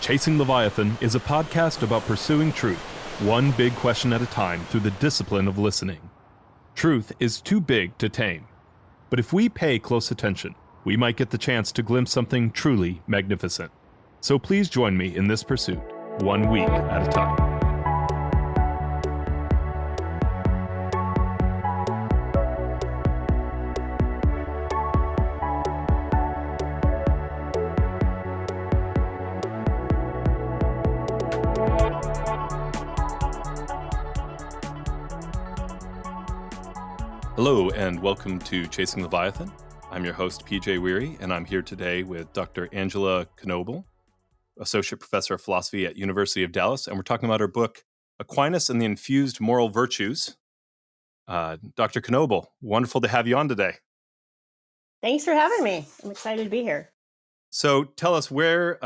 Chasing Leviathan is a podcast about pursuing truth, one big question at a time through the discipline of listening. Truth is too big to tame, but if we pay close attention, we might get the chance to glimpse something truly magnificent. So please join me in this pursuit, 1 week at a time. Hello and welcome to Chasing Leviathan. I'm your host, PJ Weary, and I'm here today with Dr. Angela Knobel, Associate Professor of Philosophy at University of Dallas, and we're talking about her book, Aquinas and the Infused Moral Virtues. Dr. Knobel, wonderful to have you on today. Thanks for having me. I'm excited to be here. So tell us, where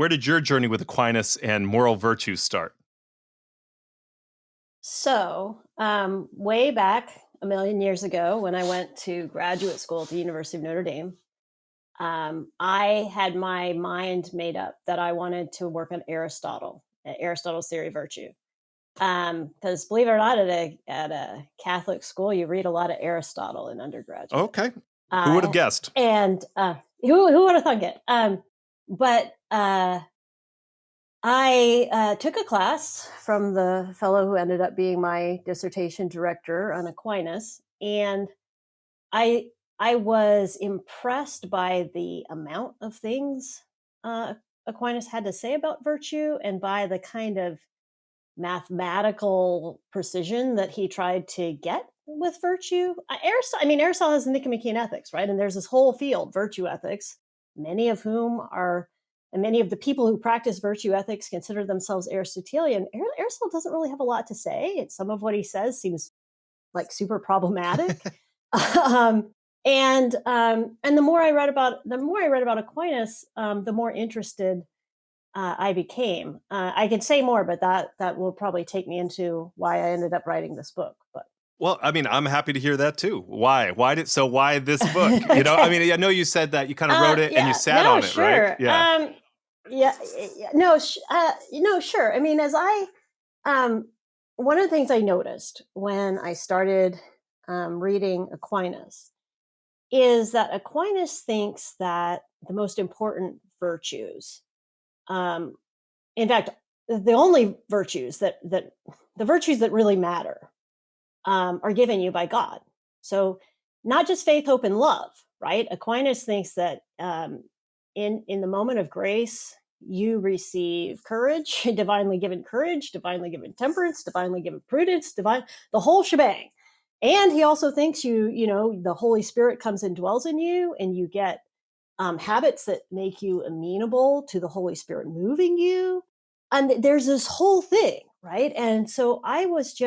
did your journey with Aquinas and moral virtues start? So, way back a million years ago, when I went to graduate school at the University of Notre Dame, I had my mind made up that I wanted to work on Aristotle's theory of virtue. Because believe it or not, at a Catholic school, you read a lot of Aristotle in undergraduate. Okay, who would have guessed? And who would have thunk it? But I took a class from the fellow who ended up being my dissertation director on Aquinas, and I was impressed by the amount of things Aquinas had to say about virtue, and by the kind of mathematical precision that he tried to get with virtue. Aristotle has Nicomachean Ethics, right? And there's this whole field, virtue ethics, many of the people who practice virtue ethics consider themselves Aristotelian. Aristotle doesn't really have a lot to say. Some of what he says seems like super problematic. And the more I read about Aquinas, the more interested I became. I could say more, but that will probably take me into why I ended up writing this book. But well, I'm happy to hear that too. Why this book? Okay. I know you said that you kind of wrote it and you sat on it, sure. right? Yeah. Sure. One of the things I noticed when I started reading Aquinas is that Aquinas thinks that the most important virtues, in fact, the only virtues the virtues that really matter, are given you by God. So not just faith, hope, and love, right? Aquinas thinks that in the moment of grace, you receive courage, divinely given temperance, divinely given prudence, the whole shebang. And he also thinks the Holy Spirit comes and dwells in you, and you get habits that make you amenable to the Holy Spirit moving you. And there's this whole thing, right? And so I was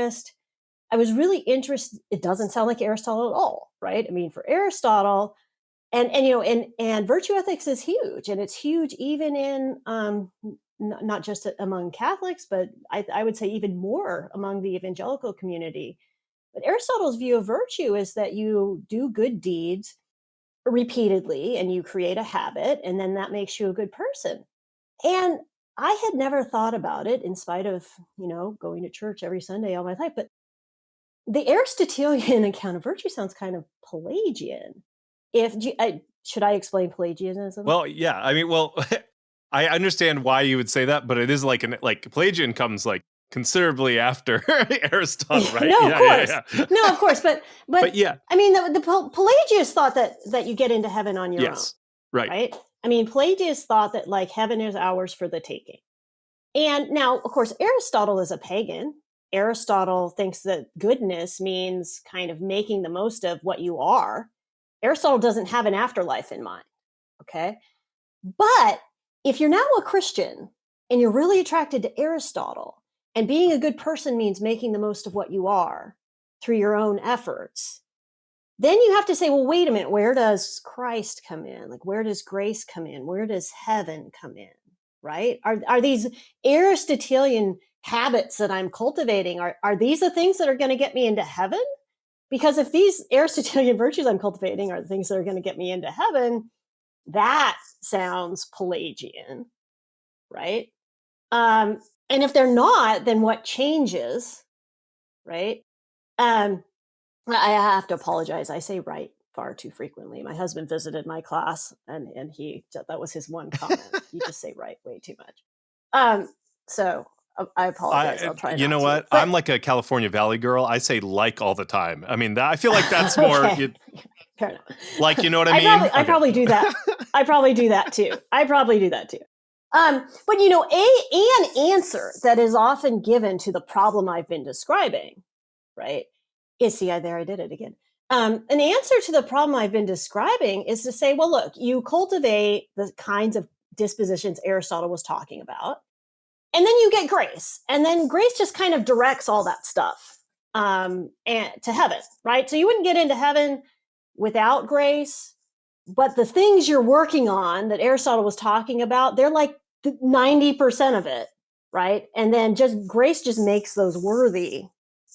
really interested. It doesn't sound like Aristotle at all, right? I mean, for Aristotle, and virtue ethics is huge, and it's huge even in not just among Catholics, but I would say even more among the evangelical community. But Aristotle's view of virtue is that you do good deeds repeatedly, and you create a habit, and then that makes you a good person. And I had never thought about it, in spite of going to church every Sunday all my life, but the Aristotelian account of virtue sounds kind of Pelagian. Should I explain Pelagianism? Well, yeah. I understand why you would say that, but it is like Pelagian comes like considerably after Aristotle, right? No, of course. Yeah. No, of course. But yeah. I mean, the Pelagius thought that you get into heaven on your own. Right. I mean, Pelagius thought that like heaven is ours for the taking. And now, of course, Aristotle is a pagan. Aristotle thinks that goodness means kind of making the most of what you are. Aristotle doesn't have an afterlife in mind, okay? But if you're now a Christian and you're really attracted to Aristotle, and being a good person means making the most of what you are through your own efforts, then you have to say, well, wait a minute, where does Christ come in? Like, where does grace come in? Where does heaven come in, right? Are these Aristotelian habits that I'm cultivating, are these the things that are going to get me into heaven? Because if these Aristotelian virtues I'm cultivating are the things that are going to get me into heaven, that sounds Pelagian. right? And if they're not, then what changes, right? Um, I have to apologize. I say right far too frequently. My husband visited my class, and that was his one comment. You just say right way too much. So I apologize. I'll try You not know to. what? But I'm like a California Valley girl. I say like all the time. I mean, I feel like that's more okay, fair enough. like, you know what I mean? I probably do that. I probably do that too. But an answer that is often given to the problem I've been describing, right? There I did it again. An answer to the problem I've been describing is to say, well, look, you cultivate the kinds of dispositions Aristotle was talking about, and then you get grace, and then grace just kind of directs all that stuff and to heaven, right? So you wouldn't get into heaven without grace, but the things you're working on that Aristotle was talking about, they're like 90% of it, right? And then just grace just makes those worthy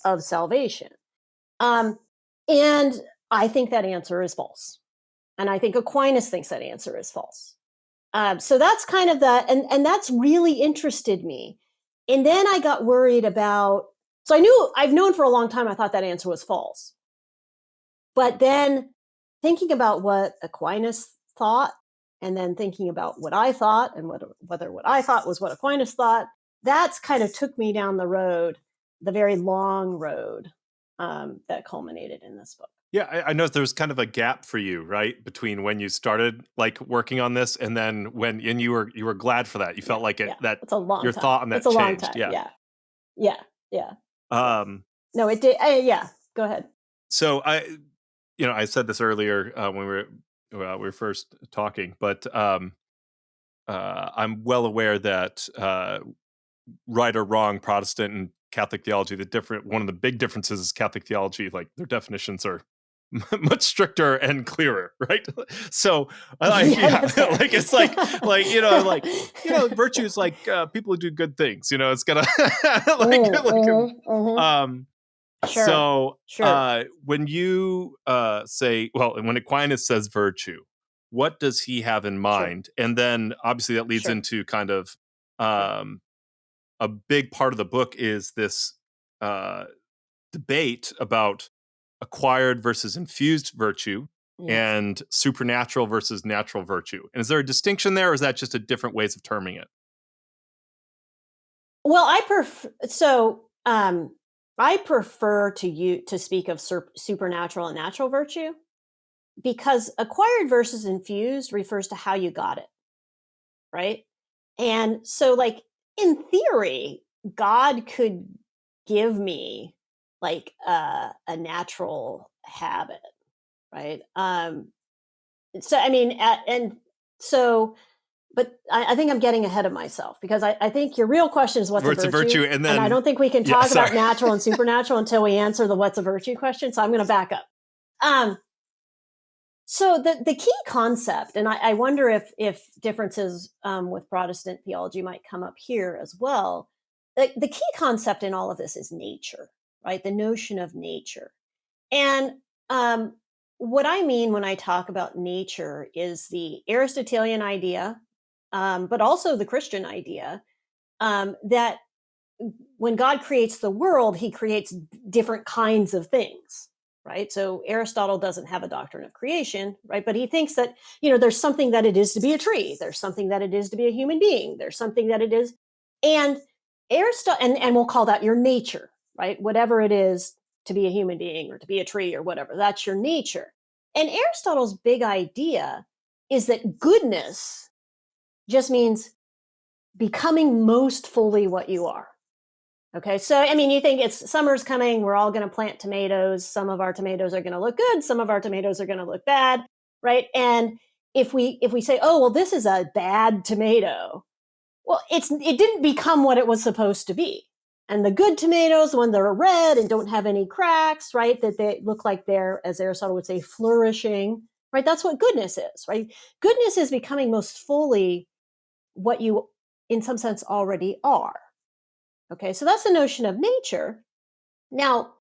of salvation. And I think that answer is false. And I think Aquinas thinks that answer is false. So that's kind of and that's really interested me. And then I got worried about, so I've known for a long time, I thought that answer was false. But then thinking about what Aquinas thought, and then thinking about what I thought, and whether what I thought was what Aquinas thought, that's kind of took me down the road, the very long road that culminated in this book. Yeah, I know there's kind of a gap for you, right, between when you started like working on this and then and you were glad for that. You felt like that it's a long your time. thought on that It's a long changed. time. Yeah. No, it did. Yeah, go ahead. So I said this earlier when we were first talking, but I'm well aware that right or wrong, Protestant and Catholic theology, one of the big differences is Catholic theology, like their definitions are much stricter and clearer, right? So like it's like virtues like people who do good things, it's gonna Sure. when you say, well, and when Aquinas says virtue, what does he have in mind? And then obviously that leads into kind of a big part of the book is this debate about acquired versus infused virtue and supernatural versus natural virtue. And is there a distinction there, or is that just a different ways of terming it? Well, I prefer to speak of supernatural and natural virtue, because acquired versus infused refers to how you got it, right? And so, like, in theory, God could give me like a natural habit, right? So I mean, but I think I'm getting ahead of myself, because I think your real question is what's a virtue, and I don't think we can talk about natural and supernatural until we answer the what's a virtue question. So I'm going to back up. So the key concept, and I wonder if differences with Protestant theology might come up here as well. The key concept in all of this is nature, right? The notion of nature. And what I mean when I talk about nature is the Aristotelian idea, but also the Christian idea, that when God creates the world, he creates different kinds of things, right? So Aristotle doesn't have a doctrine of creation, right? But he thinks that, there's something that it is to be a tree. There's something that it is to be a human being. There's something that it is. And Aristotle, and we'll call that your nature, right? Whatever it is to be a human being or to be a tree or whatever, that's your nature. And Aristotle's big idea is that goodness just means becoming most fully what you are. Okay, so I mean, you think it's summer's coming, we're all going to plant tomatoes. Some of our tomatoes are going to look good, some of our tomatoes are going to look bad, right? And if we say, oh, well, this is a bad tomato, well, it didn't become what it was supposed to be. And the good tomatoes, when they're red and don't have any cracks, right, that they look like they're, as Aristotle would say, flourishing, right? That's what goodness is, right? Goodness is becoming most fully what you, in some sense, already are. Okay, so that's the notion of nature. Now,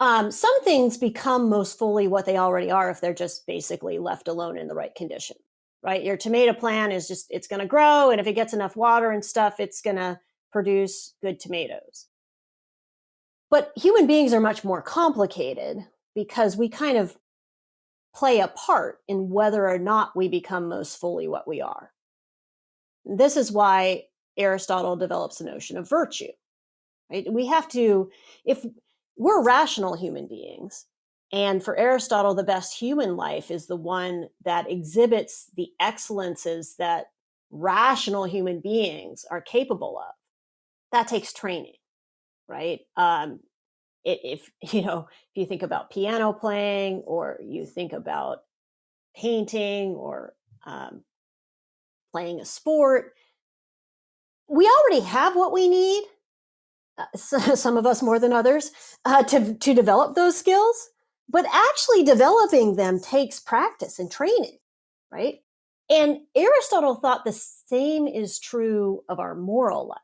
some things become most fully what they already are if they're just basically left alone in the right condition. right? Your tomato plant is just, it's going to grow. And if it gets enough water and stuff, it's going to produce good tomatoes. But human beings are much more complicated because we kind of play a part in whether or not we become most fully what we are. This is why Aristotle develops the notion of virtue, right? We have to, if we're rational human beings, and for Aristotle, the best human life is the one that exhibits the excellences that rational human beings are capable of. That takes training, right? If you think about piano playing, or you think about painting, or playing a sport, we already have what we need. Some of us more than others to develop those skills, but actually developing them takes practice and training, right? And Aristotle thought the same is true of our moral life.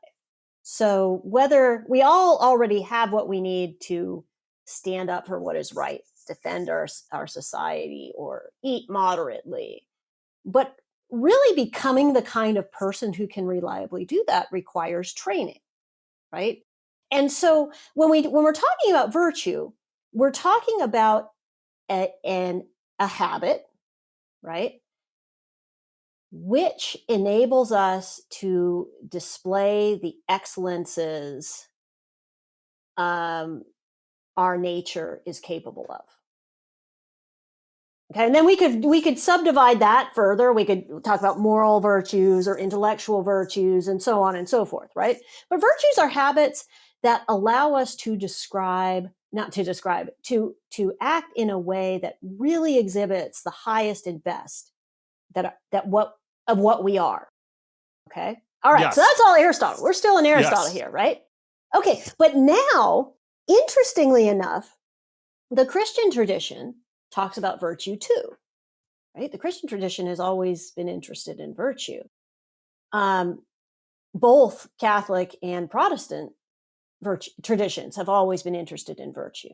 So whether we all already have what we need to stand up for what is right, defend our society, or eat moderately, but really becoming the kind of person who can reliably do that requires training, right? And so when we're talking about virtue, we're talking about a habit, right, which enables us to display the excellences our nature is capable of. Okay, and then we could subdivide that further. We could talk about moral virtues or intellectual virtues and so on and so forth, right? But virtues are habits that allow us to act in a way that really exhibits the highest and best of what we are. Okay? All right, Yes. so that's all Aristotle. We're still in Aristotle here, right? Okay, but now, interestingly enough, the Christian tradition talks about virtue too, right? The Christian tradition has always been interested in virtue. Both Catholic and Protestant traditions have always been interested in virtue.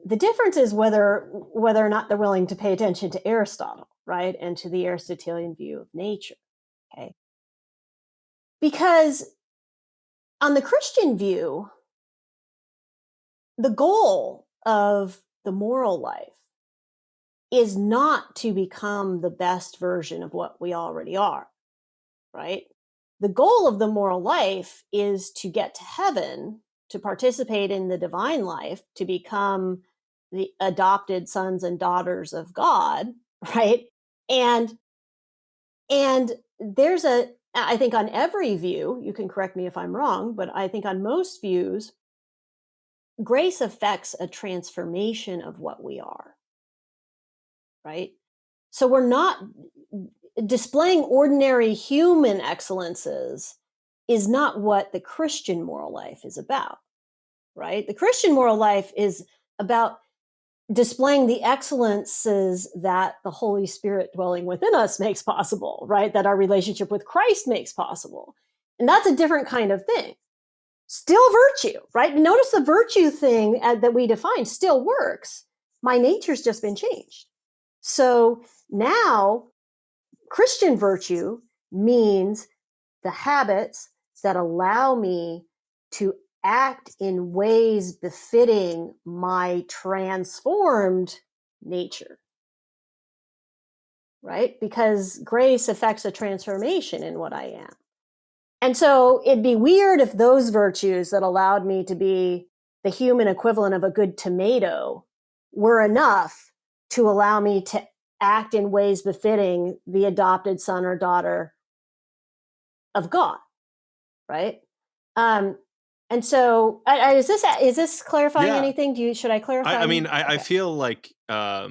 The difference is whether or not they're willing to pay attention to Aristotle, right? And to the Aristotelian view of nature, okay? Because on the Christian view, the goal of the moral life is not to become the best version of what we already are, right? The goal of the moral life is to get to heaven, to participate in the divine life, to become the adopted sons and daughters of God, right? And there's I think on every view, you can correct me if I'm wrong, but I think on most views, grace affects a transformation of what we are, right? So we're not displaying ordinary human excellences is not what the Christian moral life is about, right? The Christian moral life is about displaying the excellences that the Holy Spirit dwelling within us makes possible, right? That our relationship with Christ makes possible. And that's a different kind of thing. Still virtue, right? Notice the virtue thing that we define still works. My nature's just been changed. So now Christian virtue means the habits that allow me to act in ways befitting my transformed nature, right? Because grace affects a transformation in what I am. And so it'd be weird if those virtues that allowed me to be the human equivalent of a good tomato were enough to allow me to act in ways befitting the adopted son or daughter of God, right? And so, is this clarifying anything? Should I clarify? I feel like I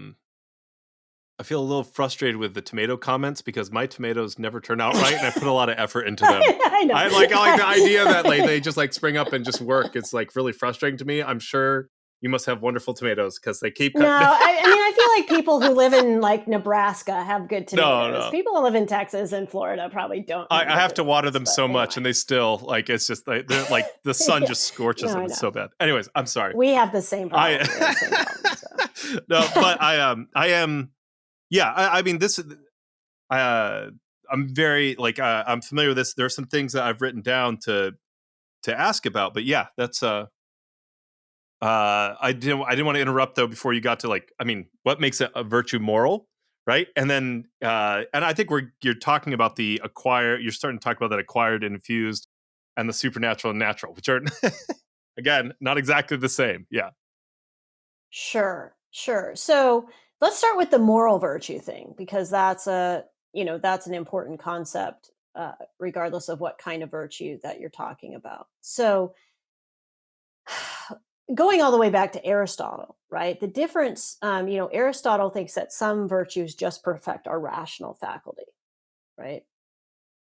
feel a little frustrated with the tomato comments because my tomatoes never turn out right, and I put a lot of effort into them. I know. I like the idea that they just spring up and just work. It's really frustrating to me. I'm sure you must have wonderful tomatoes because they keep cutting. No, I feel like people who live in Nebraska have good tomatoes. No. People who live in Texas and Florida probably don't. I have to water them so much, and they still it's just they're the sun just scorches them. It's so bad. Anyways, I'm sorry. We have the same problem. No, but I am. Yeah, I mean this. I'm very I'm familiar with this. There are some things that I've written down to ask about, but yeah, that's I didn't want to interrupt though before you got to what makes a virtue moral, right? And then and I think you're talking about the acquired. You're starting to talk about that acquired and infused, and the supernatural and natural, which are again not exactly the same. Yeah. Sure, sure. So let's start with the moral virtue thing, because that's that's an important concept, regardless of what kind of virtue that you're talking about. So going all the way back to Aristotle, right? The difference, Aristotle thinks that some virtues just perfect our rational faculty, right?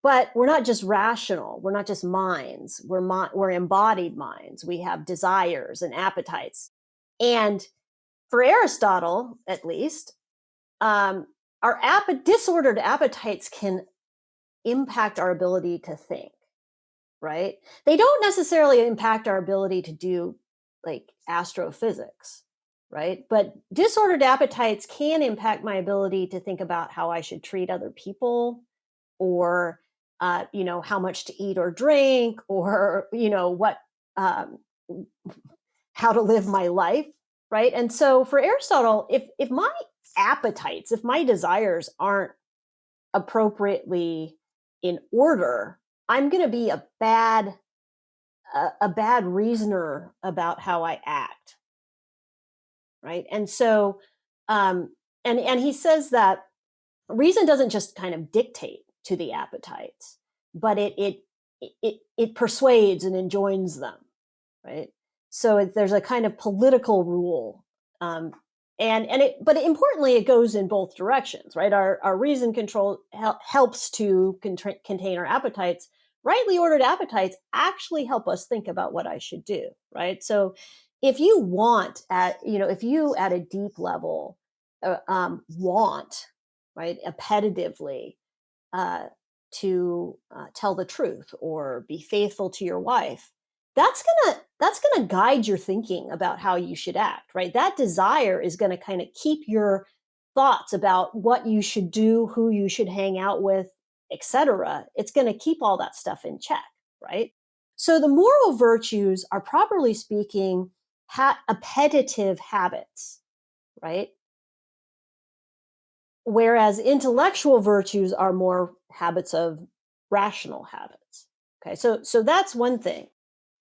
But we're not just rational. We're not just minds. We're embodied minds. We have desires and appetites. And for Aristotle, at least, our disordered appetites can impact our ability to think, right? They don't necessarily impact our ability to do like astrophysics, right? But disordered appetites can impact my ability to think about how I should treat other people, or how much to eat or drink, or what um, how to live my life, right? And so for Aristotle, if my appetites, if my desires aren't appropriately in order, I'm going to be a bad reasoner about how I act, right? And so, and he says that reason doesn't just kind of dictate to the appetites, but it persuades and enjoins them, right? So there's a kind of political rule, but importantly, it goes in both directions, right? Our reason control helps to contain our appetites. Rightly ordered appetites actually help us think about what I should do, right? So if you if you at a deep level want, right, appetitively, uh, to tell the truth or be faithful to your wife, that's gonna guide your thinking about how you should act, right? That desire is going to kind of keep your thoughts about what you should do, who you should hang out with, etc. It's going to keep all that stuff in check, right? So the moral virtues are, properly speaking, appetitive habits, right? Whereas intellectual virtues are more habits of rational habits. Okay, so that's one thing.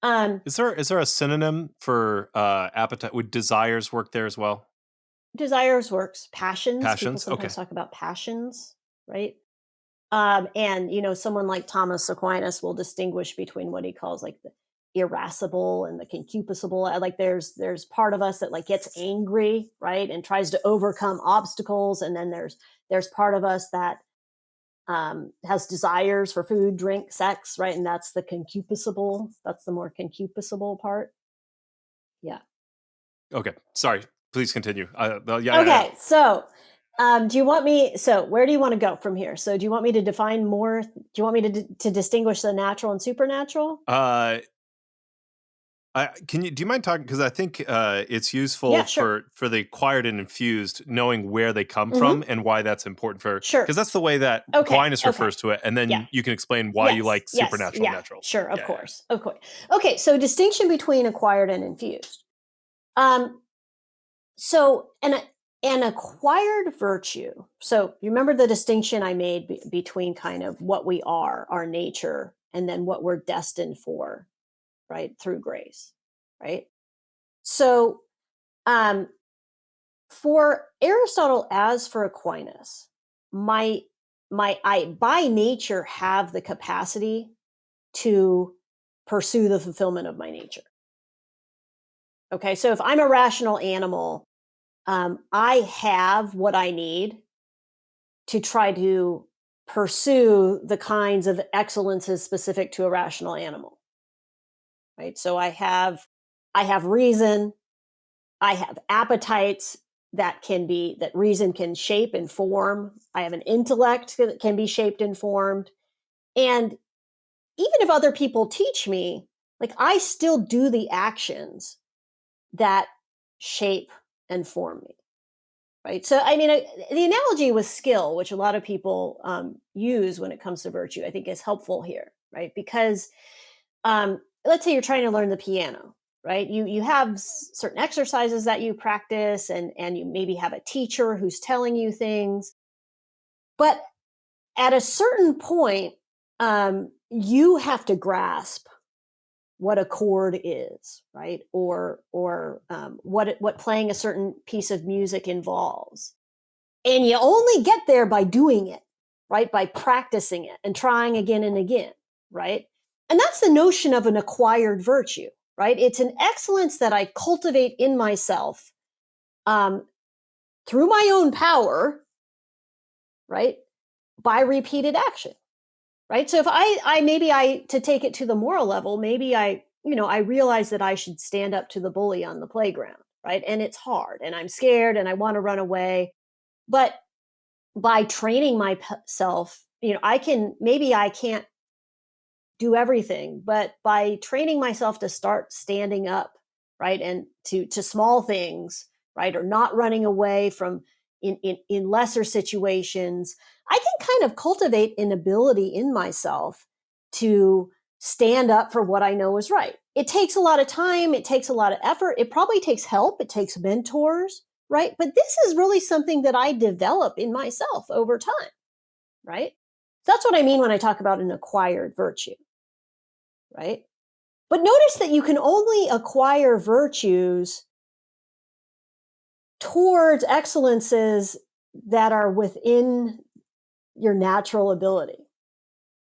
Is there a synonym for appetite? Would desires work there as well? Desires works. Passions. People Passions? Okay. sometimes talk about passions, right? And someone like Thomas Aquinas will distinguish between what he calls like the irascible and the concupiscible. Like there's part of us that like gets angry, right, and tries to overcome obstacles, and then there's part of us that has desires for food, drink, sex, right, and that's the concupiscible. That's the more concupiscible part. Yeah. Okay. Sorry. Please continue. Yeah. Okay, so do you want me? So where do you want to go from here? So do you want me to define more? Do you want me to distinguish the natural and supernatural? Do you mind talking? Because I think it's useful Yeah, sure. for the acquired and infused, knowing where they come Hmm. from and why that's important Sure. because that's the way that Okay. Aquinas Okay. refers to it, and Yeah. then you can explain why you Yes. like Yes. supernatural and Yeah. natural. Sure. Of Yeah, yeah. course. Of course. Okay. So distinction between acquired and infused. Um. So an acquired virtue. So you remember the distinction I made between kind of what we are, our nature, and then what we're destined for, right, through grace, right? So, um, for Aristotle, as for Aquinas, my I by nature have the capacity to pursue the fulfillment of my nature. Okay, so if I'm a rational animal, I have what I need to try to pursue the kinds of excellences specific to a rational animal. Right, so I have reason, I have appetites that reason can shape and form. I have an intellect that can be shaped and formed. And even if other people teach me, like I still do the actions that shape and form me. right? So, I mean, the analogy with skill, which a lot of people use when it comes to virtue, I think is helpful here, right? Because let's say you're trying to learn the piano, right? You have certain exercises that you practice, and you maybe have a teacher who's telling you things, but at a certain point, you have to grasp what a chord is, right? Or what playing a certain piece of music involves. And you only get there by doing it, right? By practicing it and trying again and again, right? And that's the notion of an acquired virtue, right? It's an excellence that I cultivate in myself um, through my own power, right? By repeated action, right? So if I to take it to the moral level, maybe I realize that I should stand up to the bully on the playground, right? And it's hard, and I'm scared, and I want to run away, but by training myself, I can't do everything, but by training myself to start standing up, right, and to small things, right, or not running away from in lesser situations, I can kind of cultivate an ability in myself to stand up for what I know is right. It takes a lot of time, it takes a lot of effort, it probably takes help, it takes mentors, right? But this is really something that I develop in myself over time, right? That's what I mean when I talk about an acquired virtue, right? But notice that you can only acquire virtues towards excellences that are within your natural ability.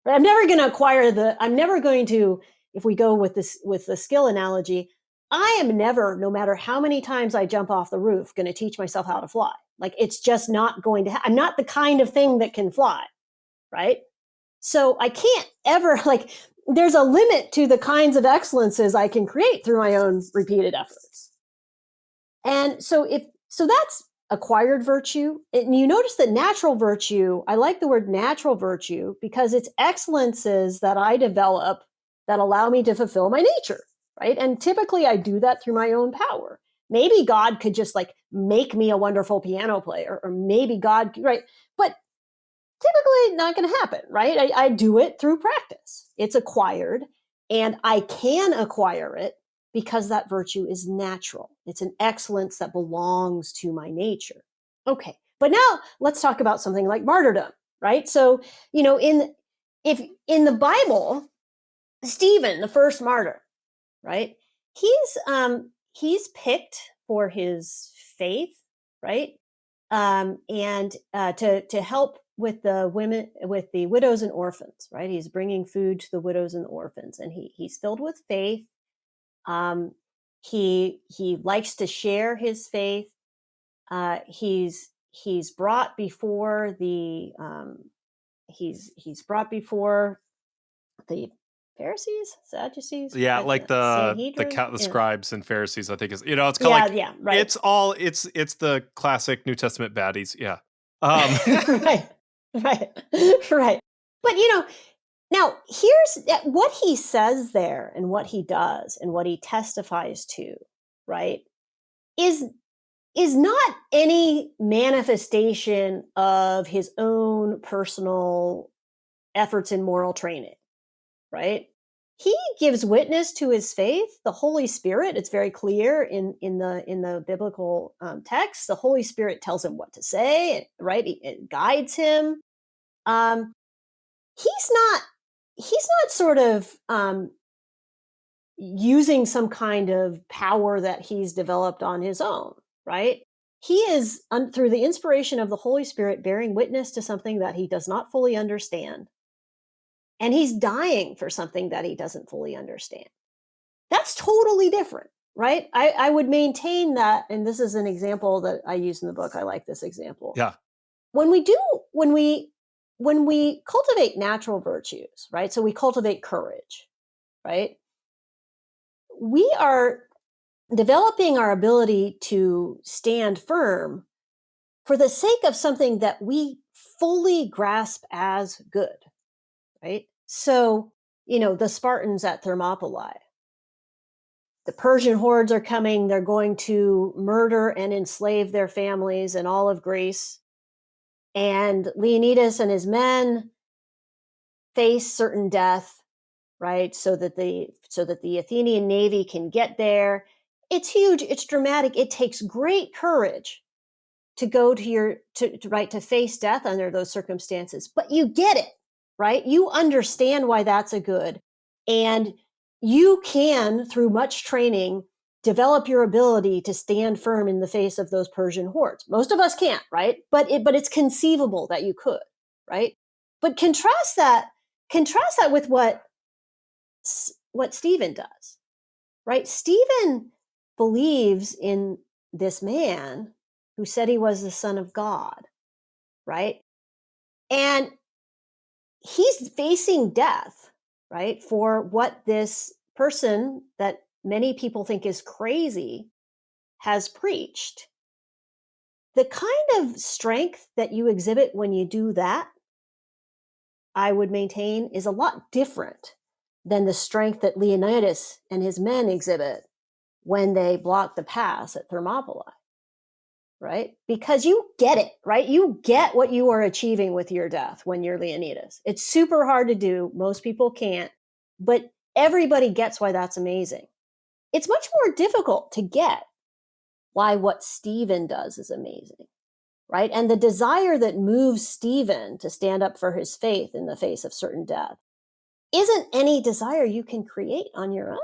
Right? I'm never going to, if we go with the skill analogy, I am never, no matter how many times I jump off the roof, going to teach myself how to fly. Like, it's just not going to I'm not the kind of thing that can fly, right? So I can't ever, like, there's a limit to the kinds of excellences I can create through my own repeated efforts. And so that's acquired virtue. And you notice that natural virtue, I like the word natural virtue because it's excellences that I develop that allow me to fulfill my nature, right? And typically I do that through my own power. Maybe God could just like make me a wonderful piano player, or maybe God, right? But typically not going to happen, right? I do it through practice. It's acquired, and I can acquire it because that virtue is natural. It's an excellence that belongs to my nature. Okay, but now let's talk about something like martyrdom, right? So, in the Bible, Stephen, the first martyr, right? He's picked for his faith, right? And to help with the women, with the widows and orphans, right? He's bringing food to the widows and the orphans, and he's filled with faith. Um, he likes to share his faith. He's brought before he's brought before the Pharisees, Sadducees, Yeah, like Sanhedrin. the scribes and Pharisees, I think is, it's kind of Yeah, like, yeah, right. it's the classic New Testament baddies. Yeah. Right, right, right. But now here's what he says there, and what he does, and what he testifies to, right? Is not any manifestation of his own personal efforts in moral training, right? He gives witness to his faith. The Holy Spirit, it's very clear in the biblical text. The Holy Spirit tells him what to say, right? It guides him. Um, he's not sort of using some kind of power that he's developed on his own, right? He is, through the inspiration of the Holy Spirit, bearing witness to something that he does not fully understand, and he's dying for something that he doesn't fully understand. That's totally different, right? I would maintain that, and this is an example that I use in the book. I like this example. Yeah. When we cultivate natural virtues, right? So we cultivate courage, right? We are developing our ability to stand firm for the sake of something that we fully grasp as good, right? So, the Spartans at Thermopylae, the Persian hordes are coming. They're going to murder and enslave their families in all of Greece. And Leonidas and his men face certain death, right? So that the Athenian navy can get there. It's huge. It's dramatic. It takes great courage to go to face death under those circumstances. But you get it, right? You understand why that's a good. And you can, through much training, develop your ability to stand firm in the face of those Persian hordes. Most of us can't, right? But it's conceivable that you could, right? But contrast that with what Stephen does, right? Stephen believes in this man who said he was the Son of God, right? And he's facing death, right, for what this person that many people think is crazy has preached. The kind of strength that you exhibit when you do that, I would maintain, is a lot different than the strength that Leonidas and his men exhibit when they block the pass at Thermopylae, right? Because you get it, right? You get what you are achieving with your death when you're Leonidas. It's super hard to do. Most people can't, but everybody gets why that's amazing. It's much more difficult to get why what Stephen does is amazing, right? And the desire that moves Stephen to stand up for his faith in the face of certain death isn't any desire you can create on your own.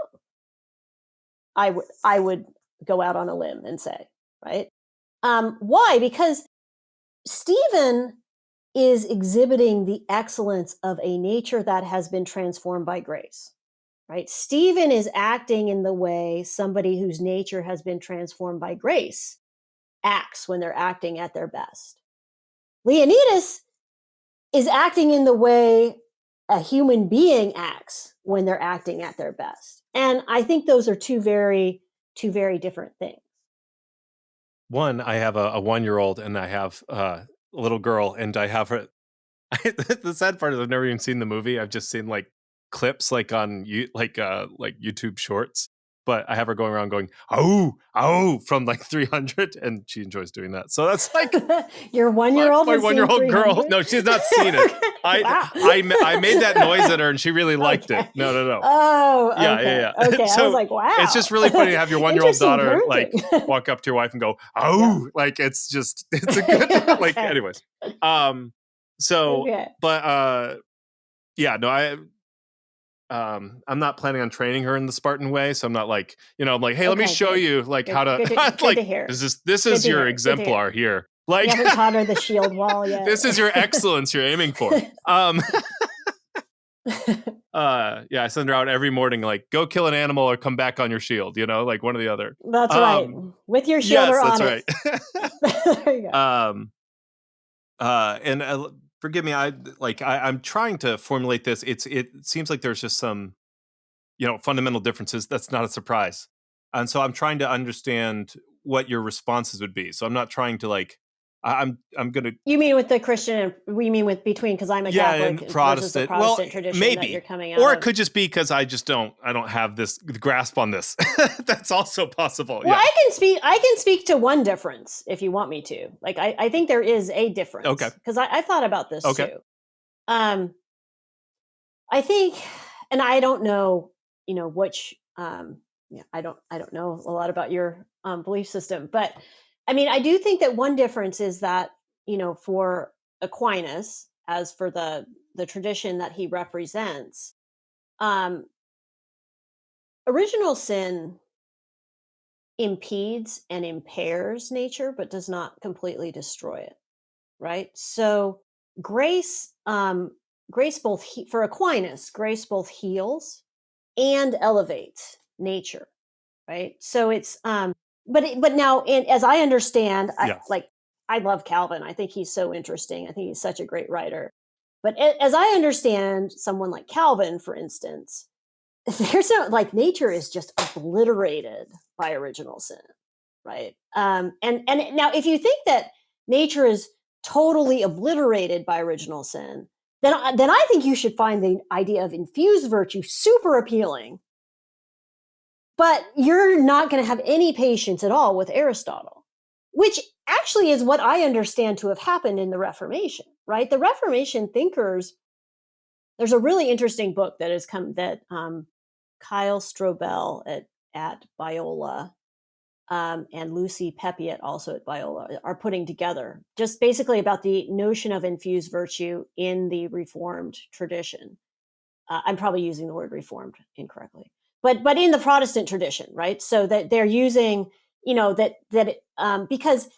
I would go out on a limb and say, right? Why? Because Stephen is exhibiting the excellence of a nature that has been transformed by grace, right? Stephen is acting in the way somebody whose nature has been transformed by grace acts when they're acting at their best. Leonidas is acting in the way a human being acts when they're acting at their best. And I think those are two very different things. One, I have a 1-year-old and I have a little girl, and I have her. The sad part is I've never even seen the movie. I've just seen like clips like on YouTube shorts. But I have her going around going, "Oh," from like 300, and she enjoys doing that. So that's like your 1-year-old. My 1-year-old girl. No, she's not seen it. Okay. I made that noise at her, and she really liked it. No. Oh, Yeah, okay. yeah. Okay, So I was like, wow. It's just really funny to have your 1-year-old daughter parenting. like walk up to your wife and go, "Oh," like it's a good like. Okay. Anyways, so Okay. but yeah, no, I'm not planning on training her in the Spartan way, so I'm not like, I'm like, hey, let me show you like how to good to hear. This is your exemplar here. Like, you haven't taught her the shield wall yet. This is your excellence you're aiming for. Yeah, I send her out every morning, like, go kill an animal or come back on your shield, like one or the other. That's right. With your shield or on it. Yes, that's right. There you go. And forgive me, I'm trying to formulate this. It seems like there's just some, fundamental differences. That's not a surprise. And so I'm trying to understand what your responses would be. So I'm not trying to like, I'm going to. You mean with the Christian, and we mean with between, because I'm a Catholic and Protestant. versus the Protestant tradition maybe. that you're coming out or of. It could just be because I don't have this grasp on this. That's also possible. Well, yeah. I can speak to one difference if you want me to. Like, I think there is a difference. Okay. Because I thought about this okay. too. I think, and I don't know, which, I don't know a lot about your belief system, but I mean, I do think that one difference is that, for Aquinas, as for the tradition that he represents, original sin impedes and impairs nature, but does not completely destroy it, right? So grace both for Aquinas, grace both heals and elevates nature, right? So it's but now, as I understand, I love Calvin. I think he's so interesting. I think he's such a great writer. But as I understand someone like Calvin, for instance, there's no, like, nature is just obliterated by original sin, right? And now, if you think that nature is totally obliterated by original sin, then I think you should find the idea of infused virtue super appealing. But you're not going to have any patience at all with Aristotle, which actually is what I understand to have happened in the Reformation, right? The Reformation thinkers, there's a really interesting book that has come that Kyle Strobel at Biola and Lucy Peppiatt, also at Biola, are putting together, just basically about the notion of infused virtue in the Reformed tradition. I'm probably using the word Reformed incorrectly, but in the Protestant tradition, right? So that they're using, because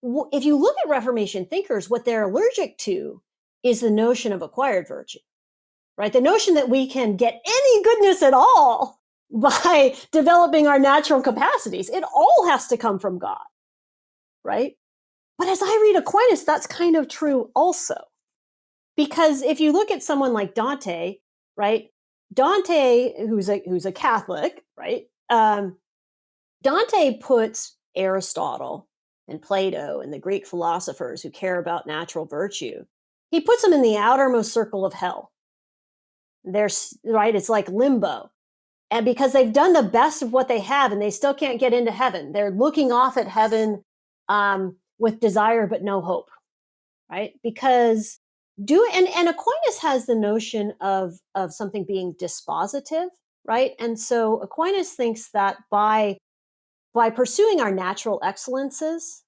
if you look at Reformation thinkers, what they're allergic to is the notion of acquired virtue, right? The notion that we can get any goodness at all by developing our natural capacities. It all has to come from God, right? But as I read Aquinas, that's kind of true also. Because if you look at someone like Dante, right? Dante, who's a Catholic, right? Dante puts Aristotle and Plato and the Greek philosophers who care about natural virtue, he puts them in the outermost circle of hell. There's right, it's like limbo. And because they've done the best of what they have and they still can't get into heaven, they're looking off at heaven with desire but no hope, right? Because and Aquinas has the notion of something being dispositive, right? And so Aquinas thinks that by pursuing our natural excellences,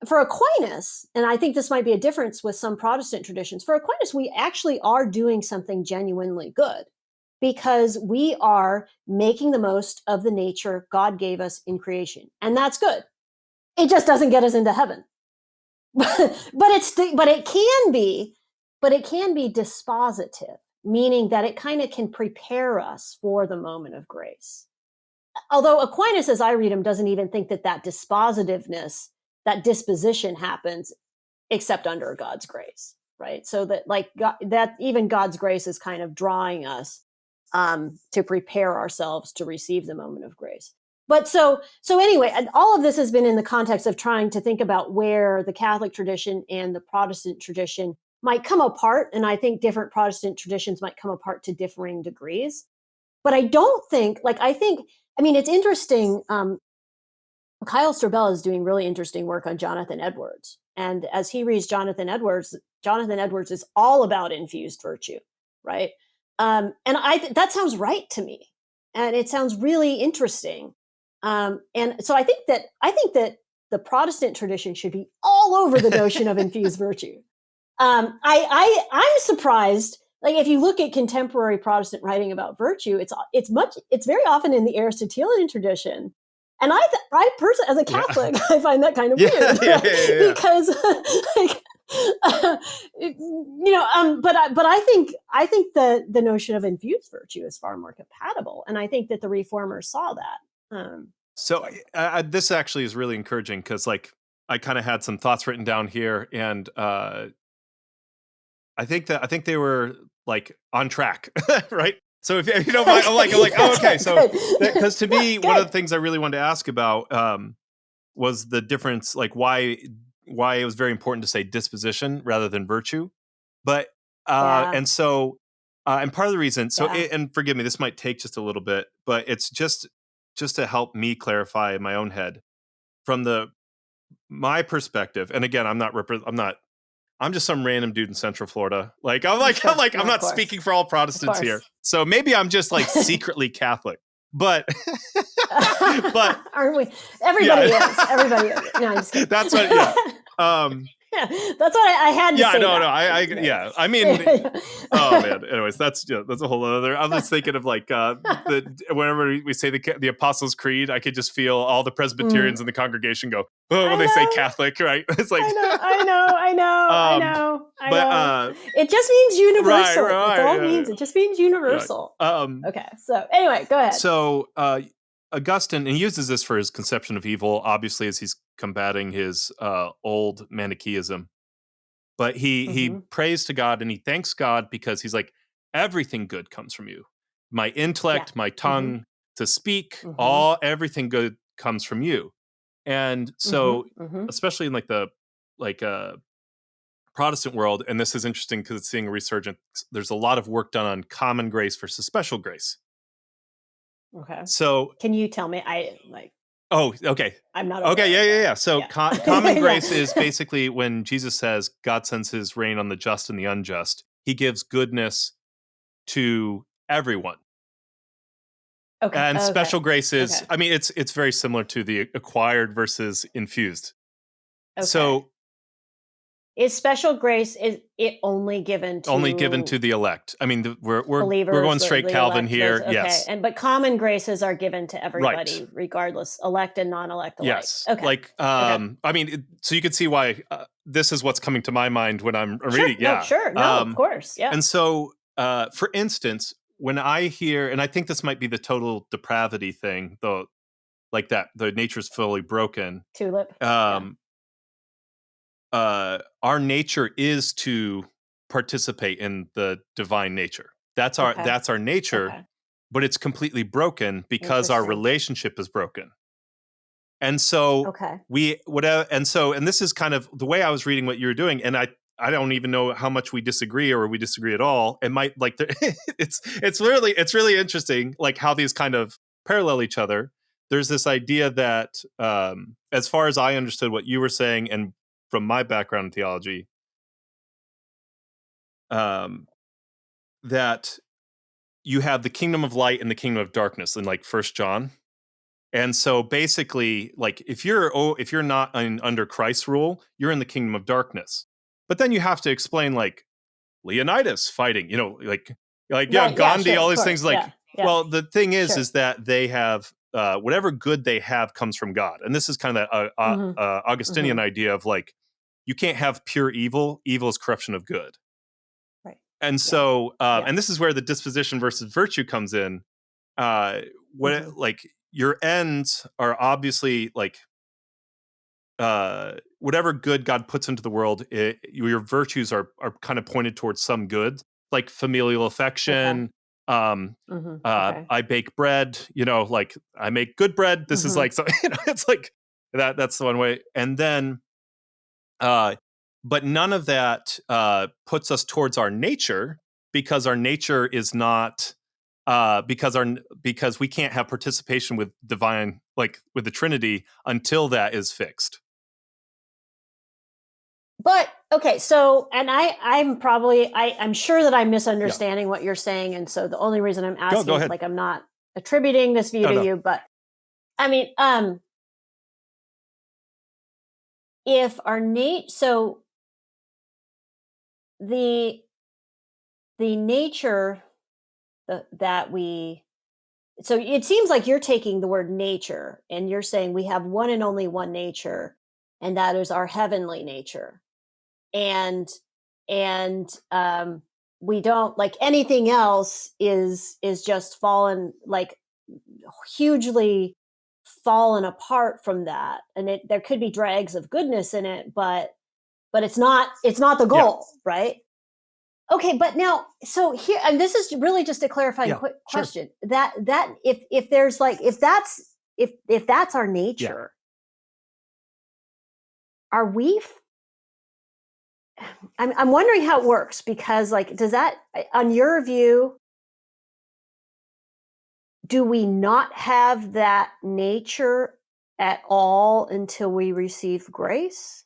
for Aquinas, and I think this might be a difference with some Protestant traditions, for Aquinas, we actually are doing something genuinely good because we are making the most of the nature God gave us in creation. And that's good. It just doesn't get us into heaven. but it can be dispositive, meaning that it kind of can prepare us for the moment of grace. Although Aquinas, as I read him, doesn't even think that dispositiveness, that disposition happens except under God's grace, right? So that that even God's grace is kind of drawing us to prepare ourselves to receive the moment of grace. But so anyway, all of this has been in the context of trying to think about where the Catholic tradition and the Protestant tradition might come apart. And I think different Protestant traditions might come apart to differing degrees. But I don't think, it's interesting. Kyle Strobel is doing really interesting work on Jonathan Edwards. And as he reads Jonathan Edwards is all about infused virtue, right? And that sounds right to me. And it sounds really interesting. And so I think that the Protestant tradition should be all over the notion of infused virtue. I'm surprised. Like if you look at contemporary Protestant writing about virtue, it's very often in the Aristotelian tradition. And I personally, as a Catholic, I find that kind of weird because, but I think the notion of infused virtue is far more compatible, and I think that the Reformers saw that. So this actually is really encouraging because, I kind of had some thoughts written down here, and I think they were on track, right? So if you don't mind, I'm like, oh, okay. So because to me, one of the things I really wanted to ask about was the difference, why it was very important to say disposition rather than virtue. But and so and part of the reason, and forgive me, this might take just a little bit, but it's just to help me clarify in my own head from my perspective. And again, I'm just some random dude in Central Florida. I'm not speaking for all Protestants here. So maybe I'm just secretly Catholic, but aren't we? Everybody is. Everybody is. No, I'm just kidding. That's what. Yeah. Yeah, that's what I had to say. Yeah, I mean, oh man. Anyways, that's a whole other. I'm just thinking of whenever we say the Apostles' Creed, I could just feel all the Presbyterians in the congregation go, oh, when they say Catholic, right? It's like I know. But it just means universal. Right, that's all it means. It just means universal. Right. Okay. So anyway, go ahead. So Augustine, and he uses this for his conception of evil, obviously, as he's combating his old Manichaeism. But he prays to God and he thanks God because he's like, everything good comes from you. My intellect, my tongue to speak, everything good comes from you. And so, especially in the Protestant world, and this is interesting because it's seeing a resurgence, there's a lot of work done on common grace versus special grace. Okay. So can you tell me? Oh, okay. I'm not Okay, aware of that. yeah. So Yeah. common Yeah. grace is basically when Jesus says God sends his rain on the just and the unjust. He gives goodness to everyone. Okay. And special grace is, Okay. I mean, it's very similar to the acquired versus infused. Okay. So is special grace, is it only given to the elect. I mean, we're believers, going straight the Calvin elect, here. okay. Yes. But common graces are given to everybody, Right. regardless, elect and non-elect alike. Yes. Okay. Like, Okay. I mean, so you can see why this is what's coming to my mind when I'm Sure. reading. No, Yeah. sure. No, of course. Yeah. And so, for instance, when I hear, and I think this might be the total depravity thing, though, like that, the nature's fully broken. Tulip. Yeah. Our nature is to participate in the divine nature. That's our Okay. nature, Okay. but it's completely broken because our Interesting. relationship is broken. And so Okay. and this is kind of the way I was reading what you were doing, and I don't even know how much we disagree or we disagree at all. It might like it's really interesting, like how these kind of parallel each other. There's this idea that, as far as I understood what you were saying, and from my background in theology, that you have the kingdom of light and the kingdom of darkness in like First John. And so basically, like if you're not under Christ's rule, you're in the kingdom of darkness. But then you have to explain like Leonidas fighting, like Right. yeah, Yeah. Gandhi, Sure. all Of these course. things. Like, Yeah. well, the thing Sure. is that they have whatever good they have comes from God, and this is kind of that Augustinian idea of like you can't have pure evil. Evil is corruption of good. Right. And so, and this is where the disposition versus virtue comes in. Like your ends are obviously like whatever good God puts into the world, your virtues are kind of pointed towards some good, like familial affection. Okay. I bake bread, like I make good bread. This is like, so, it's like that's the one way. And then, but none of that puts us towards our nature, because our nature is not, because we can't have participation with divine, like with the Trinity, until that is fixed. But okay, so, and I'm sure that I'm misunderstanding what you're saying, and so the only reason I'm asking, Go ahead. like, I'm not attributing this view to you, but I mean, if our so the nature that we, so it seems like you're taking the word nature and you're saying we have one and only one nature, and that is our heavenly nature. And we don't, like, anything else is just fallen, like hugely fallen apart from that, and there could be dregs of goodness in it, but it's not the goal. Right? Okay, but now, so here, and this is really just a clarifying question, that if there's like, if that's our nature, are we I'm wondering how it works, because, like, does that, on your view, do we not have that nature at all until we receive grace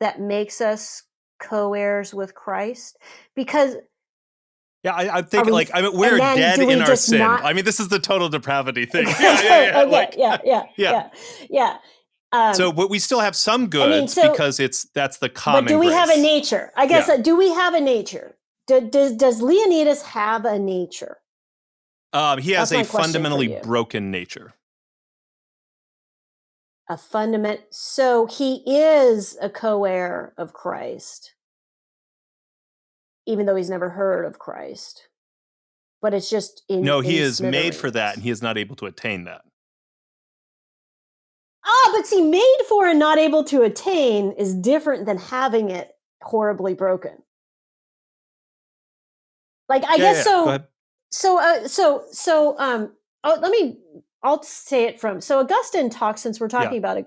that makes us co-heirs with Christ? Because I think, like, I mean, we're dead in our sin. I mean, this is the total depravity thing. Okay, like, yeah. So, but we still have some goods, because that's the common. But do we have a nature? I guess. Do we have a nature? Does Leonidas have a nature? He has a fundamentally broken nature. So he is a co-heir of Christ, even though he's never heard of Christ. But it's just he is made for that, and he is not able to attain that. But see, made for and not able to attain is different than having it horribly broken. Like, I guess so. Go ahead. I'll say it from. So Augustine talks, since we're talking about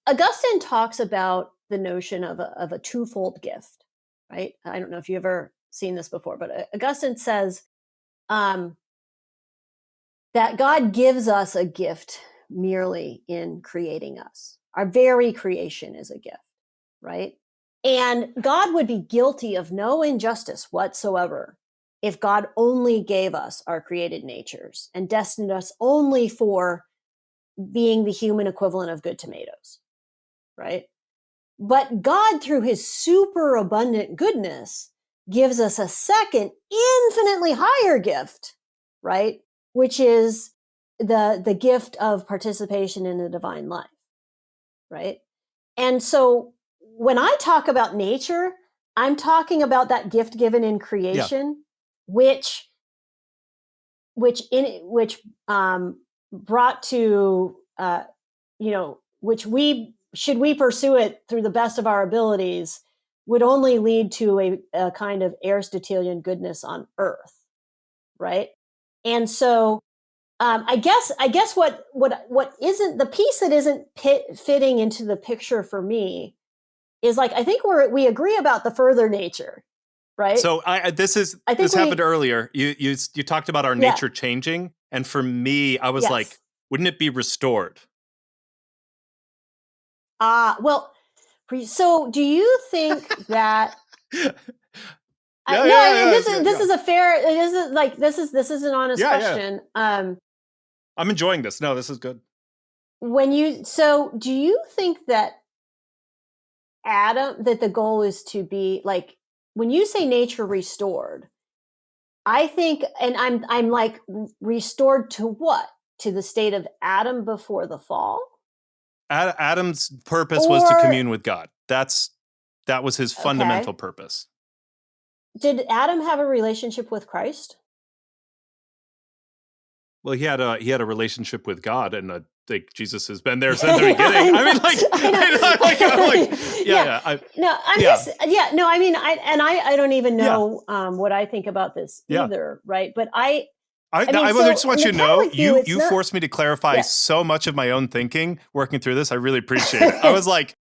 Augustine talks about the notion of a twofold gift, right? I don't know if you've ever seen this before, but Augustine says that God gives us a gift merely in creating us. Our very creation is a gift, right? And God would be guilty of no injustice whatsoever if God only gave us our created natures and destined us only for being the human equivalent of good tomatoes, right? But God, through his superabundant goodness, gives us a second, infinitely higher gift, right? Which is the gift of participation in the divine life, right? And so when I talk about nature, I'm talking about that gift given in creation, which brought to which we should we pursue it through the best of our abilities would only lead to a kind of Aristotelian goodness on earth, right? And so I guess what isn't the piece that isn't fitting into the picture for me is like I think we agree about the further nature, right? So this happened earlier. You talked about our nature changing, and for me, I was like, wouldn't it be restored? Well, so do you think that? This is a fair. This is an honest question. Yeah. I'm enjoying this. No, this is good. Do you think that that the goal is to be like when you say nature restored? I think, and I'm like restored to what? To the state of Adam before the fall? Adam's purpose was to commune with God. That was his fundamental purpose. Did Adam have a relationship with Christ? Well, he had a relationship with God, and I think Jesus has been there since the beginning. I mean, I don't even know what I think about this either, right? But I just want you to know, you forced me to clarify so much of my own thinking working through this. I really appreciate it. I was like,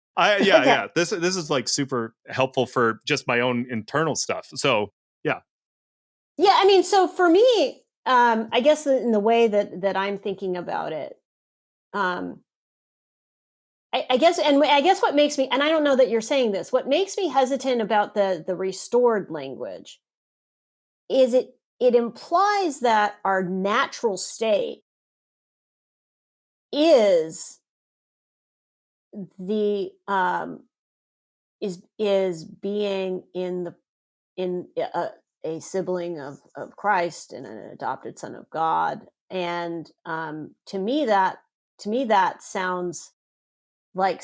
This is like super helpful for just my own internal stuff. So yeah. Yeah, I mean, so for me, I guess in the way that I'm thinking about it, I guess what makes me, and I don't know that you're saying this, what makes me hesitant about the restored language is it implies that our natural state is the is being in a sibling of Christ and an adopted son of God, and to me that sounds like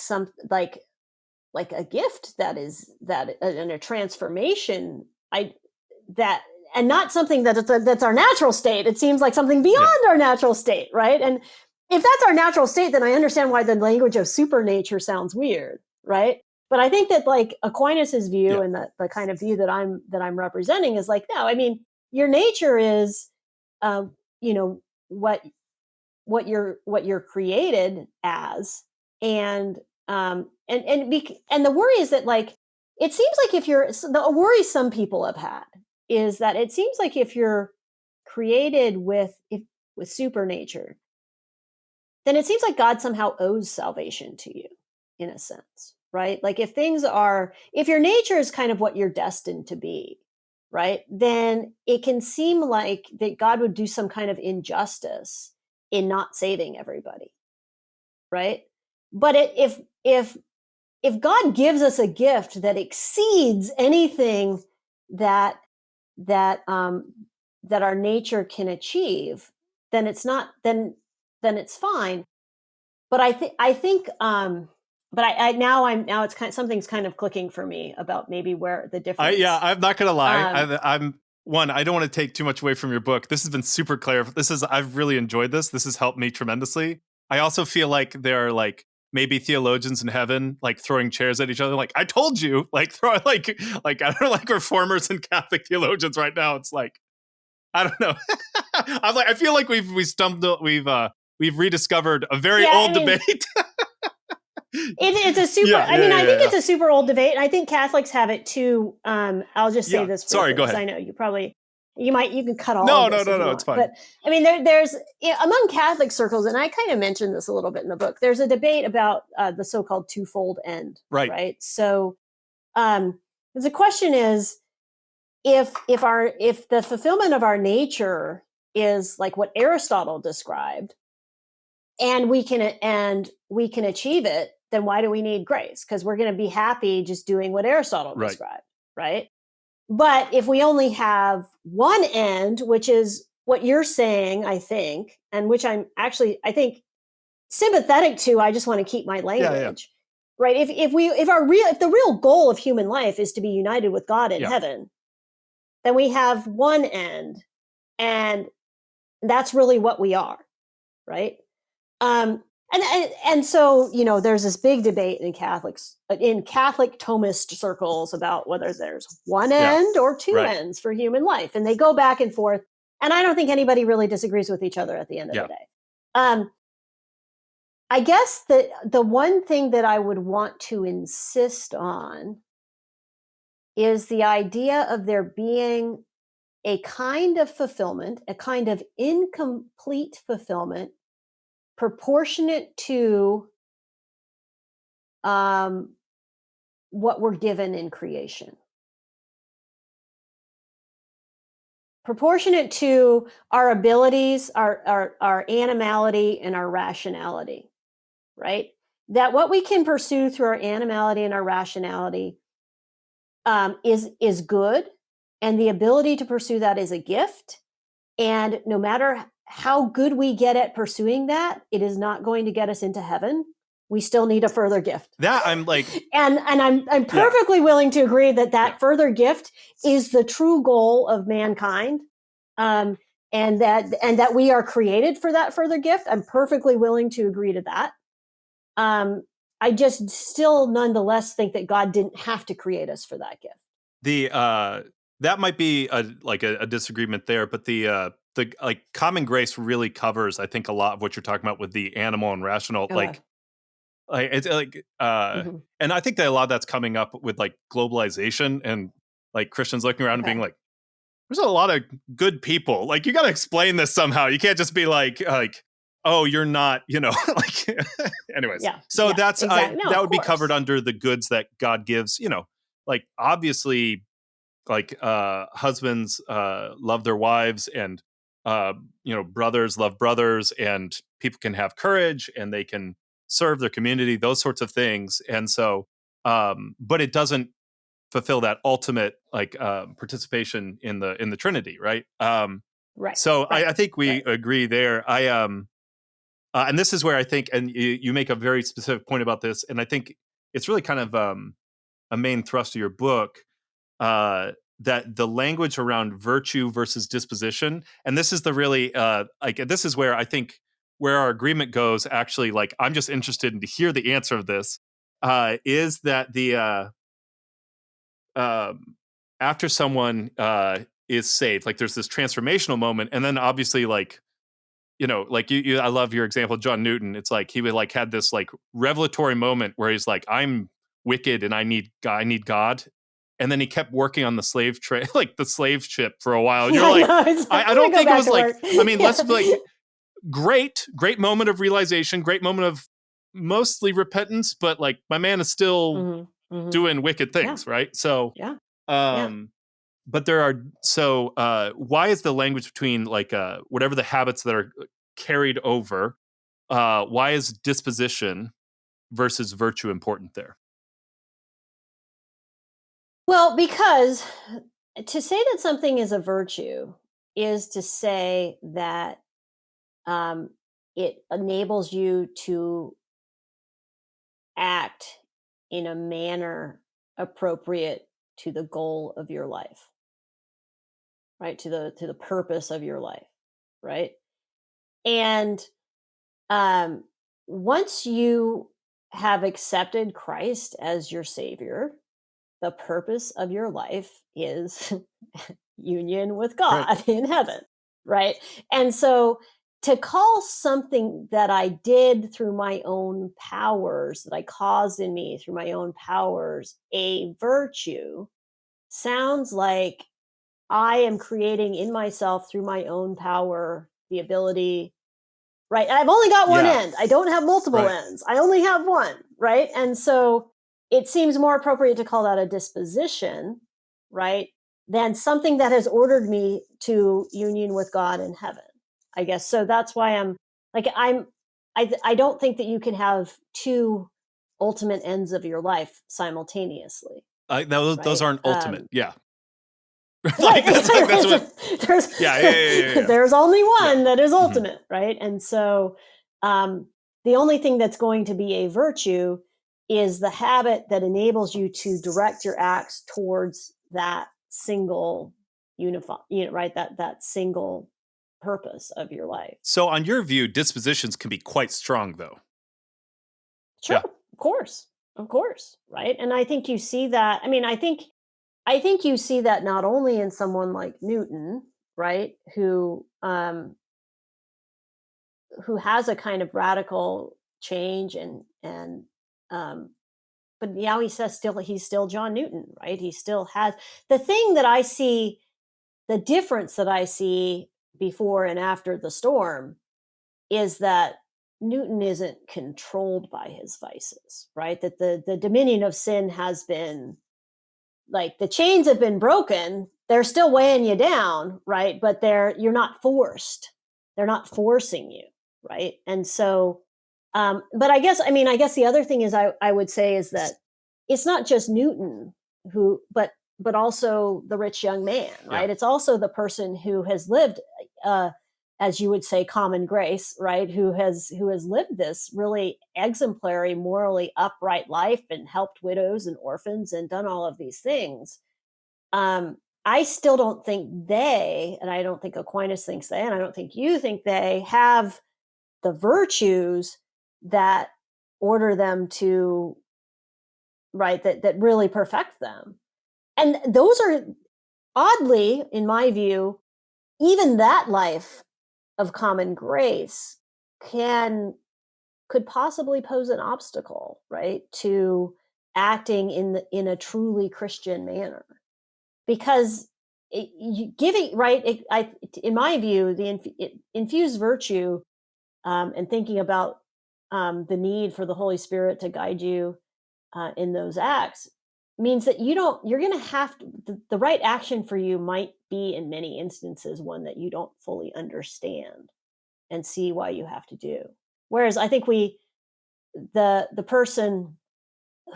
like a gift and a transformation. And not something that's our natural state. It seems like something beyond our natural state, right? And if that's our natural state, then I understand why the language of supernature sounds weird, right? But I think that like Aquinas's view and the kind of view that I'm representing is like, no, I mean, your nature is, what you're created as, and the worry is that like it seems like the worry some people have had is that it seems like if you're created with supernature, then it seems like God somehow owes salvation to you in a sense, right? Like if your nature is kind of what you're destined to be, right? Then it can seem like that God would do some kind of injustice in not saving everybody, right? But if God gives us a gift that exceeds anything that our nature can achieve, then it's not then it's fine. But I think now it's something's kind of clicking for me about maybe where the difference. I'm not gonna lie. I don't want to take too much away from your book. This has been super clear. I've really enjoyed this. This has helped me tremendously. I also feel like there are like maybe theologians in heaven like throwing chairs at each other, like I told you, like throwing like I don't know, like reformers and Catholic theologians right now. It's like I don't know. I feel like we've rediscovered a very old debate. It's a super. I think it's a super old debate, and I think Catholics have it too. I'll just say this. Sorry, go ahead. I know you probably. You can cut all No, of this. No, it's fine. But I mean, there's among Catholic circles, and I kind of mentioned this a little bit in the book. There's a debate about the so-called twofold end, right? So, the question is, if the fulfillment of our nature is like what Aristotle described, and we can achieve it, then why do we need grace? Because we're going to be happy just doing what Aristotle described, right? But if we only have one end, which is what you're saying, I think, and which I'm actually, I think, sympathetic to, I just want to keep my language, right? If the real goal of human life is to be united with God in heaven, then we have one end, and that's really what we are, right? And so, there's this big debate in Catholic Thomist circles about whether there's one end or two ends for human life. And they go back and forth. And I don't think anybody really disagrees with each other at the end of the day. I guess that the one thing that I would want to insist on is the idea of there being a kind of fulfillment, a kind of incomplete fulfillment, proportionate to what we're given in creation. Proportionate to our abilities, our animality, and our rationality, right? That what we can pursue through our animality and our rationality is good, and the ability to pursue that is a gift. And no matter how good we get at pursuing that, it is not going to get us into heaven. We still need a further gift. That I'm like, and I'm perfectly willing to agree that further gift is the true goal of mankind, and that we are created for that further gift. I'm perfectly willing to agree to that. I just still nonetheless think that God didn't have to create us for that gift. That might be a disagreement there, but the like common grace really covers, I think, a lot of what you're talking about with the animal and rational, like it's like and I think that a lot of that's coming up with like globalization and like Christians looking around and being like, there's a lot of good people. Like, you got to explain this somehow. You can't just be like, oh, you're not, like, anyways. So that's that would be covered under the goods that God gives. Like, obviously, like husbands love their wives, and brothers love brothers, and people can have courage, and they can serve their community, those sorts of things. And so but it doesn't fulfill that ultimate like participation in the Trinity, right? So I think we agree there. And this is where I think, and you make a very specific point about this, and I think it's really kind of a main thrust of your book, that the language around virtue versus disposition, and this is the really this is where I think where our agreement goes. Actually, like, I'm just interested in to hear the answer of this. Is that the after someone is saved, like there's this transformational moment, and then obviously like I love your example, John Newton. It's like he would like had this like revelatory moment where he's like, I'm wicked and I need God. And then he kept working on the slave trade, like the slave ship for a while. You're like, I don't think it was like, I mean, let's be like, great moment of realization, great moment of mostly repentance, but like my man is still doing wicked things, right? So, but there are, so why is the language between like whatever the habits that are carried over, why is disposition versus virtue important there? Well, because to say that something is a virtue is to say that it enables you to act in a manner appropriate to the goal of your life, right? To the purpose of your life, right? And once you have accepted Christ as your Savior, the purpose of your life is union with God in heaven, right? And so to call something that I did through my own powers, that I caused in me through my own powers, a virtue, sounds like I am creating in myself through my own power the ability, right? I've only got one end. I don't have multiple ends. I only have one, right? And so it seems more appropriate to call that a disposition, right, than something that has ordered me to union with God in heaven, I guess. So that's why I don't think that you can have two ultimate ends of your life simultaneously. Those aren't ultimate. Yeah. Right. That's what, there's only one that is ultimate, right? And so the only thing that's going to be a virtue is the habit that enables you to direct your acts towards that single right? That single purpose of your life. So on your view, dispositions can be quite strong, though. Sure, of course, right? And I think you see that. I mean, I think you see that not only in someone like Newton, right, who has a kind of radical change but now he says he's still John Newton, right? He still has the thing that I see, the difference that I see before and after the storm is that Newton isn't controlled by his vices, right? That the dominion of sin has been, like, the chains have been broken. They're still weighing you down, right? But you're not forced. They're not forcing you, right? And so, but I guess the other thing is I would say is that it's not just Newton but also the rich young man, right? Yeah. It's also the person who has lived, as you would say, common grace, right? Who has lived this really exemplary, morally upright life and helped widows and orphans and done all of these things. I still don't think and I don't think Aquinas thinks they, and I don't think you think they have the virtues that order them to, right, that really perfect them. And those are, oddly, in my view, even that life of common grace could possibly pose an obstacle, right, to acting in a truly Christian manner, because in my view, the infused virtue and thinking about the need for the Holy Spirit to guide you in those acts means that you're going to have the right action for you might be in many instances one that you don't fully understand and see why you have to do. Whereas I think the person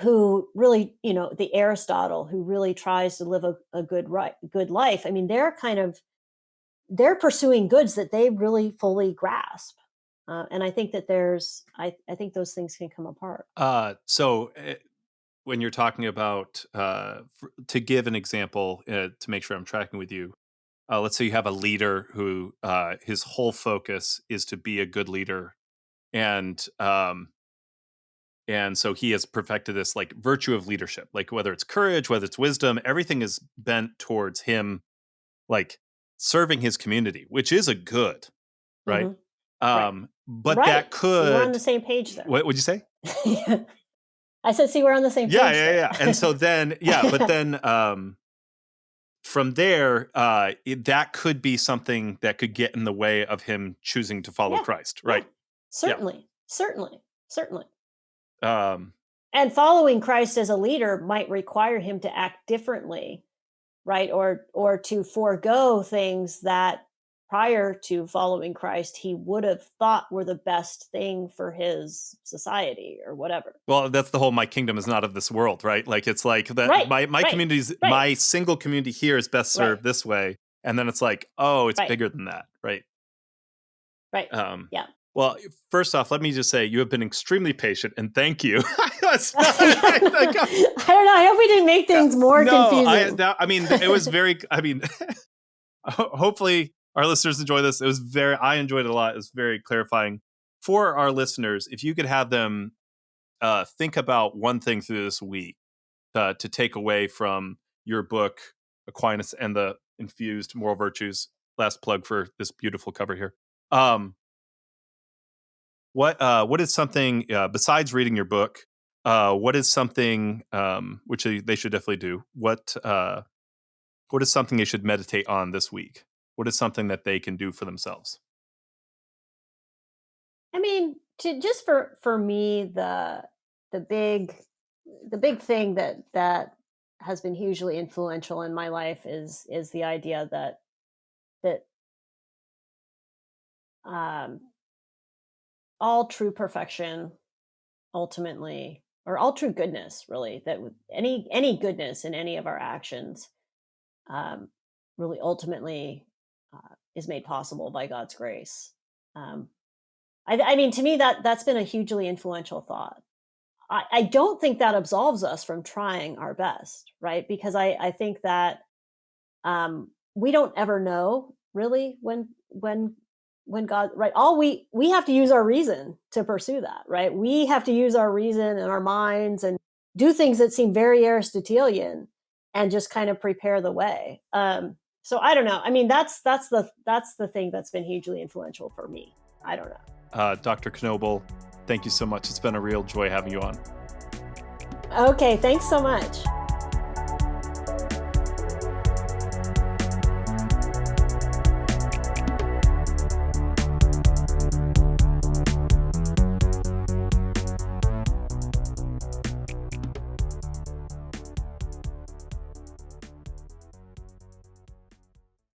who really, the Aristotle who really tries to live a good life, I mean, they're pursuing goods that they really fully grasp. And I think that I think those things can come apart. When you're talking about, to give an example, to make sure I'm tracking with you, let's say you have a leader who his whole focus is to be a good leader, and so he has perfected this, like, virtue of leadership, like whether it's courage, whether it's wisdom, everything is bent towards him, like, serving his community, which is a good, right? Mm-hmm. But right. that could. So we're on the same page there. What would you say? I said, see, we're on the same page. Yeah. And so then, but then from there, that could be something that could get in the way of him choosing to follow Christ, right? Yeah. Certainly. And following Christ as a leader might require him to act differently, right? Or to forego things that prior to following Christ he would have thought were the best thing for his society or whatever. Well, that's the whole "my kingdom is not of this world," right? Like, it's like that my community's my single community here is best served this way, and then it's like, oh, it's bigger than that, right? Right. Yeah. Well, first off, let me just say you have been extremely patient, and thank you. I don't know. I hope we didn't make things more confusing. It was very. Hopefully our listeners enjoy this. I enjoyed it a lot. It was very clarifying for our listeners. If you could have them think about one thing through this week to take away from your book, Aquinas and the Infused Moral Virtues. Last plug for this beautiful cover here. What is something besides reading your book? What is something which they should definitely do? What What is something they should meditate on this week? What is something that they can do for themselves? I mean, just for me, the big thing that has been hugely influential in my life is the idea that all true perfection ultimately, or all true goodness, really, that any goodness in any of our actions, really ultimately is made possible by God's grace. Um, I mean, to me, that's been a hugely influential thought. I don't think that absolves us from trying our best, right? Because I think that we don't ever know really when God, right? All we have to use our reason to pursue that, right? We have to use our reason and our minds and do things that seem very Aristotelian and just kind of prepare the way. So I don't know. I mean, that's the thing that's been hugely influential for me. I don't know. Dr. Knobel, thank you so much. It's been a real joy having you on. Okay, thanks so much.